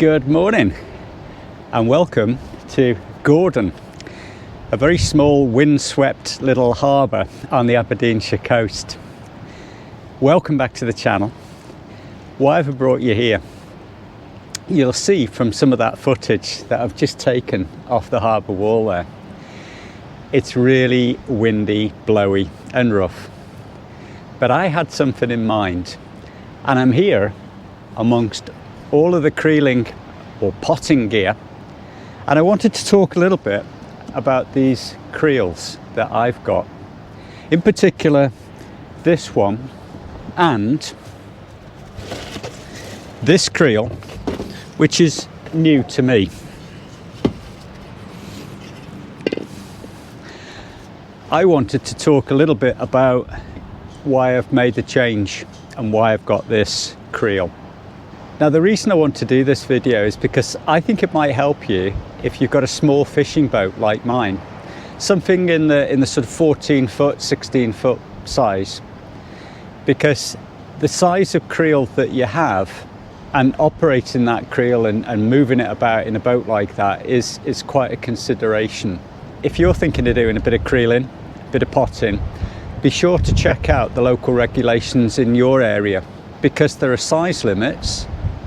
Good morning and welcome to Gordon, a very small windswept little harbour on the Aberdeenshire coast. Welcome back to the channel. Why have I brought you here? You'll see from some of that footage that I've just taken off the harbour wall there, it's really windy, blowy and rough. But I had something in mind, and I'm here amongst all of the creeling or potting gear, and I wanted to talk a little bit about these creels that I've got, in particular this one and this creel, which is new to me. I wanted to talk a little bit about why I've made the change and why I've got this creel. Now, the reason I want to do this video is because I think it might help you if you've got a small fishing boat like mine, something in the sort of 14-foot, 16-foot size, because the size of creel that you have and operating that creel and moving it about in a boat like that is quite a consideration. If you're thinking of doing a bit of creeling, a bit of potting, be sure to check out the local regulations in your area, because there are size limits.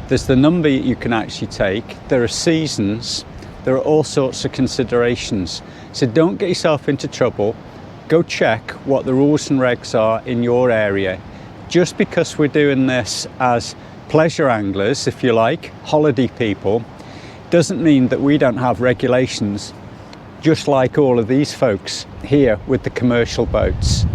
There's the number you can actually take, there are seasons, there are all sorts of considerations. So don't get yourself into trouble. Go check what the rules and regs are in your area. Just because we're doing this as pleasure anglers, if you like, holiday people, doesn't mean that we don't have regulations, just like all of these folks here with the commercial boats.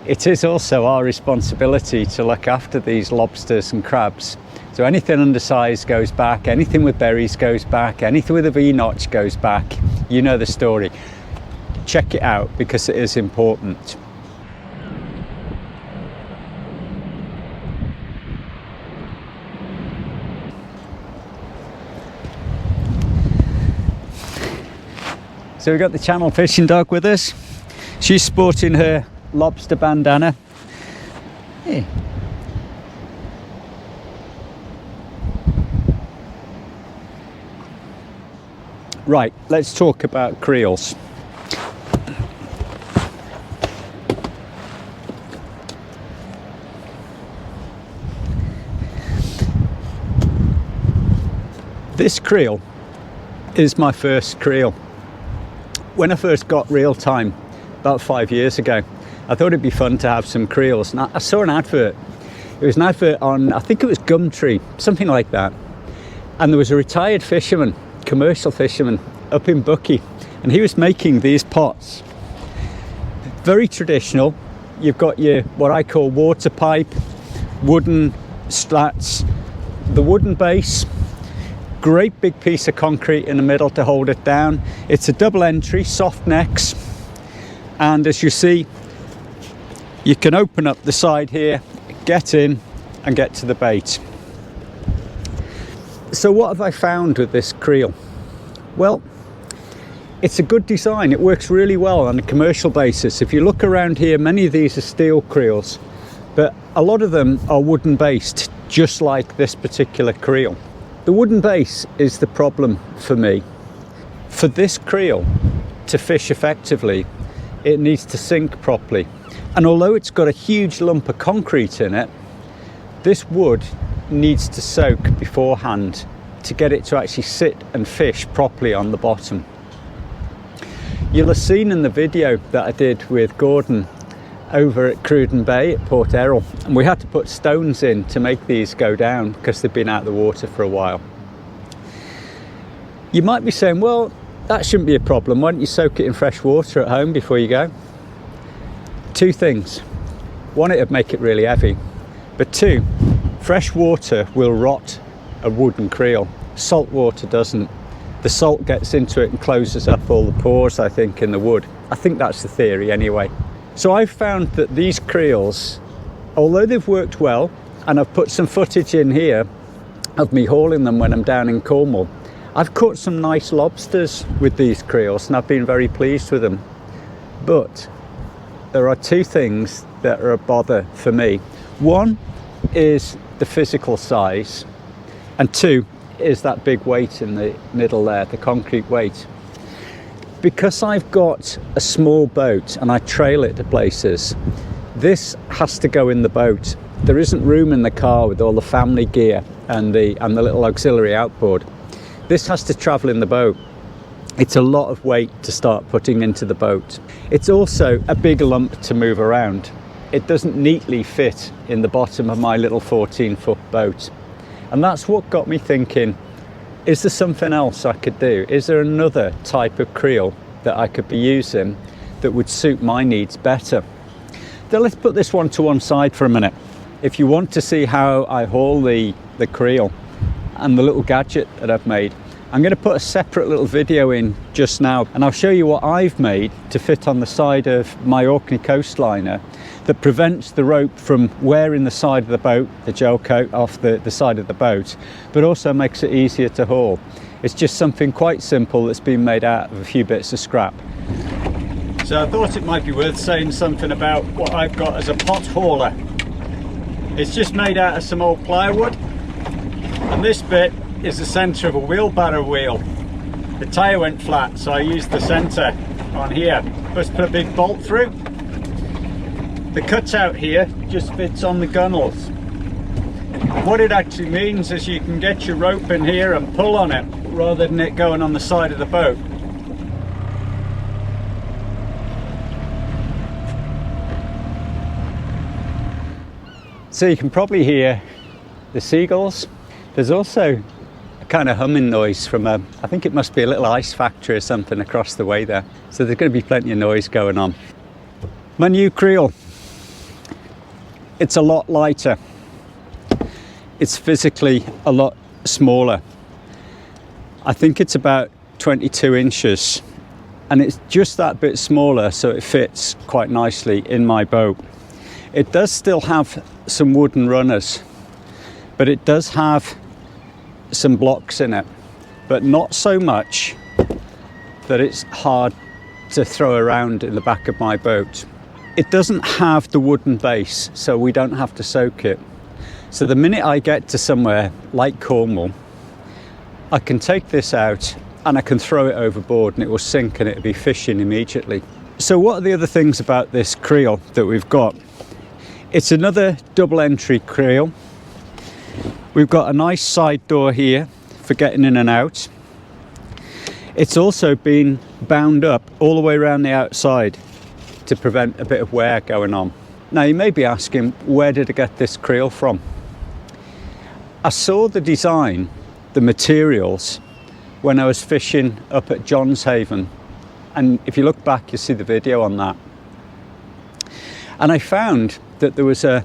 It is also our responsibility to look after these lobsters and crabs. So anything undersized goes back, anything with berries goes back, anything with a V-notch goes back. You know the story. Check it out because it is important. So we've got the channel fishing dog with us. She's sporting her lobster bandana. Hey. Right, let's talk about creels. This creel is my first creel. When I first got reel time about 5 years ago, I thought it'd be fun to have some creels. And I saw an advert. It was an advert on, I think it was Gumtree, something like that. And there was a retired fisherman, commercial fisherman up in Bucky, and he was making these pots. Very traditional. You've got your, what I call water pipe, wooden slats, the wooden base, great big piece of concrete in the middle to hold it down. It's a double entry, soft necks, and as you see, you can open up the side here, get in and get to the bait. So what have I found with this creel? Well, it's a good design. It works really well on a commercial basis. If you look around here, many of these are steel creels, but a lot of them are wooden based, just like this particular creel. The wooden base is the problem for me. For this creel to fish effectively, it needs to sink properly. And although it's got a huge lump of concrete in it, this wood needs to soak beforehand to get it to actually sit and fish properly on the bottom. You'll have seen in the video that I did with Gordon over at Cruden Bay at Port Errol, and we had to put stones in to make these go down because they've been out of the water for a while. You might be saying, well, that shouldn't be a problem. Why don't you soak it in fresh water at home before you go? Two things. One, it'd make it really heavy, but two, fresh water will rot a wooden creel. Salt water doesn't. The salt gets into it and closes up all the pores, I think, in the wood. I think that's the theory anyway. So I've found that these creels, although they've worked well, and I've put some footage in here of me hauling them when I'm down in Cornwall, I've caught some nice lobsters with these creels and I've been very pleased with them. But there are two things that are a bother for me. One is the physical size, and two is that big weight in the middle there, the concrete weight. Because I've got a small boat and I trail it to places, this has to go in the boat. There isn't room in the car with all the family gear and the little auxiliary outboard. This has to travel in the boat. It's a lot of weight to start putting into the boat. It's also a big lump to move around. It doesn't neatly fit in the bottom of my little 14-foot boat. And that's what got me thinking, is there something else I could do? Is there another type of creel that I could be using that would suit my needs better? Now let's put this one to one side for a minute. If you want to see how I haul the creel and the little gadget that I've made, I'm going to put a separate little video in just now, and I'll show you what I've made to fit on the side of my Orkney Coastliner that prevents the rope from wearing the side of the boat, the gel coat off the side of the boat, but also makes it easier to haul. It's just something quite simple that's been made out of a few bits of scrap. So I thought it might be worth saying something about what I've got as a pot hauler. It's just made out of some old plywood, and this bit is the centre of a wheelbarrow wheel. The tyre went flat, so I used the centre on here. Just put a big bolt through. The cutout here just fits on the gunnels. What it actually means is you can get your rope in here and pull on it rather than it going on the side of the boat. So you can probably hear the seagulls. There's also a kind of humming noise from I think it must be a little ice factory or something across the way there. So there's going to be plenty of noise going on. My new creel. It's a lot lighter. It's physically a lot smaller. I think it's about 22 inches, and it's just that bit smaller, so it fits quite nicely in my boat. It does still have some wooden runners, but it does have some blocks in it, but not so much that it's hard to throw around in the back of my boat. It doesn't have the wooden base, so we don't have to soak it. So the minute I get to somewhere like Cornwall, I can take this out and I can throw it overboard and it will sink and it'll be fishing immediately. So what are the other things about this creel that we've got? It's another double entry creel. We've got a nice side door here for getting in and out. It's also been bound up all the way around the outside to prevent a bit of wear going on. Now you may be asking, where did I get this creel from? I saw the design, the materials, when I was fishing up at Johnshaven, and if you look back you'll see the video on that. And I found that there was a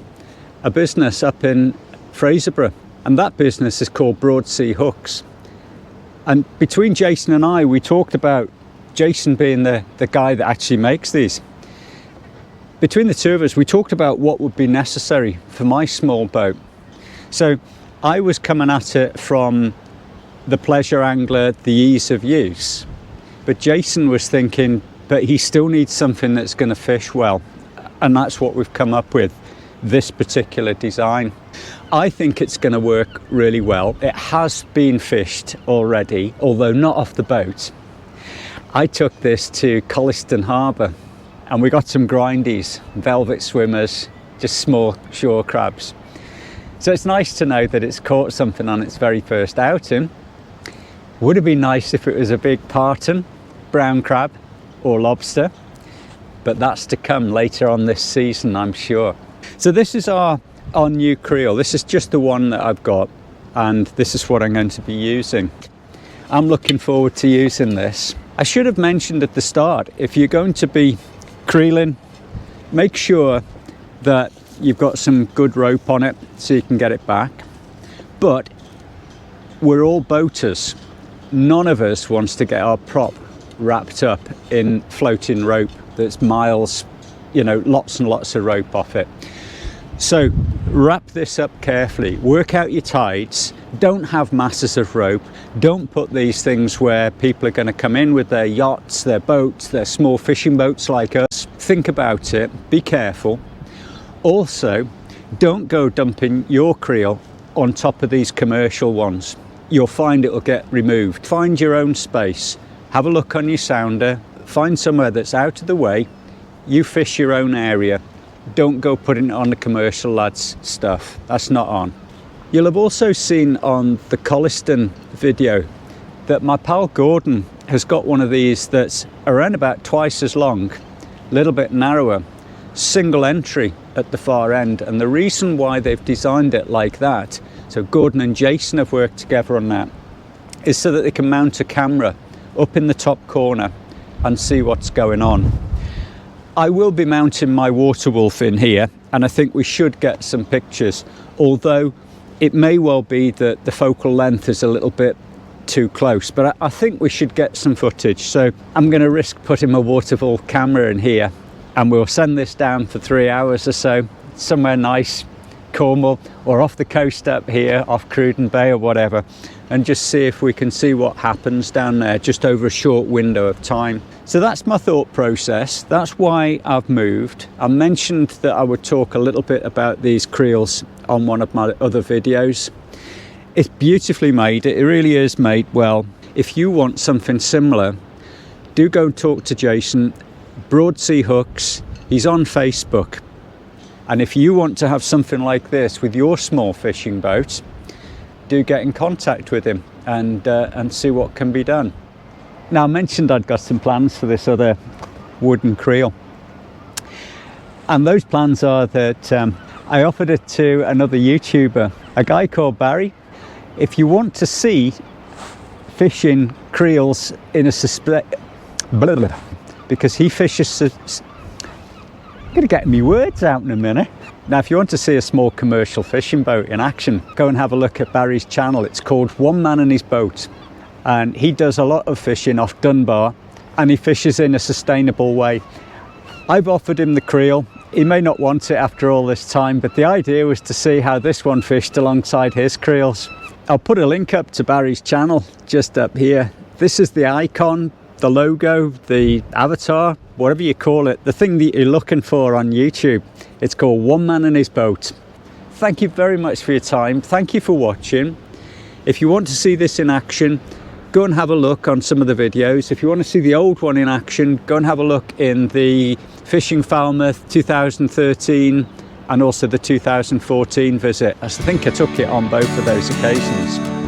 business up in Fraserburgh, and that business is called Broadsea Hooks. And between Jason and I, we talked about Jason being the guy that actually makes these. Between the two of us, we talked about what would be necessary for my small boat. So I was coming at it from the pleasure angler, the ease of use. But Jason was thinking, but he still needs something that's going to fish well. And that's what we've come up with, this particular design. I think it's going to work really well. It has been fished already, although not off the boat. I took this to Colliston Harbour and we got some grindies, velvet swimmers, just small shore crabs. So it's nice to know that it's caught something on its very first outing. Would have been nice if it was a big parton, brown crab or lobster, but that's to come later on this season, I'm sure. So this is our new creel. This is just the one that I've got, and this is what I'm going to be using. I'm looking forward to using this. I should have mentioned at the start, if you're going to be creeling, make sure that you've got some good rope on it so you can get it back. But we're all boaters. None of us wants to get our prop wrapped up in floating rope that's miles, lots and lots of rope off it. So wrap this up carefully, work out your tides, don't have masses of rope, don't put these things where people are going to come in with their yachts, their boats, their small fishing boats like us. Think about it, be careful. Also, don't go dumping your creel on top of these commercial ones. you'll find it'll get removed. Find your own space, have a look on your sounder, find somewhere that's out of the way, you fish your own area. Don't go putting it on the commercial lads stuff, that's not on. You'll have also seen on the Coliston video that my pal Gordon has got one of these that's around about twice as long, a little bit narrower, single entry at the far end. And the reason why they've designed it like that, so Gordon and Jason have worked together on that, is so that they can mount a camera up in the top corner and see what's going on. I will be mounting my water wolf in here, and I think we should get some pictures, although it may well be that the focal length is a little bit too close, but I think we should get some footage. So I'm going to risk putting my water wolf camera in here, and we'll send this down for 3 hours or so, somewhere nice, Cornwall, or off the coast up here, off Cruden Bay or whatever, and just see if we can see what happens down there just over a short window of time. So that's my thought process. That's why I've moved. I mentioned that I would talk a little bit about these creels on one of my other videos. It's beautifully made. It really is made well. If you want something similar, do go and talk to Jason. Broadsea Hooks, he's on Facebook. And if you want to have something like this with your small fishing boat, do get in contact with him and see what can be done. Now, I mentioned I'd got some plans for this other wooden creel. And those plans are that I offered it to another YouTuber, a guy called Barry. If you want to see fishing creels in a because he fishes, I'm going to get me words out in a minute. Now, if you want to see a small commercial fishing boat in action, go and have a look at Barry's channel. It's called One Man and His Boat, and he does a lot of fishing off Dunbar, and he fishes in a sustainable way. I've offered him the creel. He may not want it after all this time, but the idea was to see how this one fished alongside his creels. I'll put a link up to Barry's channel just up here. This is the icon, the logo, the avatar, whatever you call it, the thing that you're looking for on YouTube. It's called One Man and His Boat. Thank you very much for your time. Thank you for watching. If you want to see this in action, go and have a look on some of the videos. If you want to see the old one in action, go and have a look in the Fishing Falmouth 2013 and also the 2014 visit. I think I took it on both of those occasions.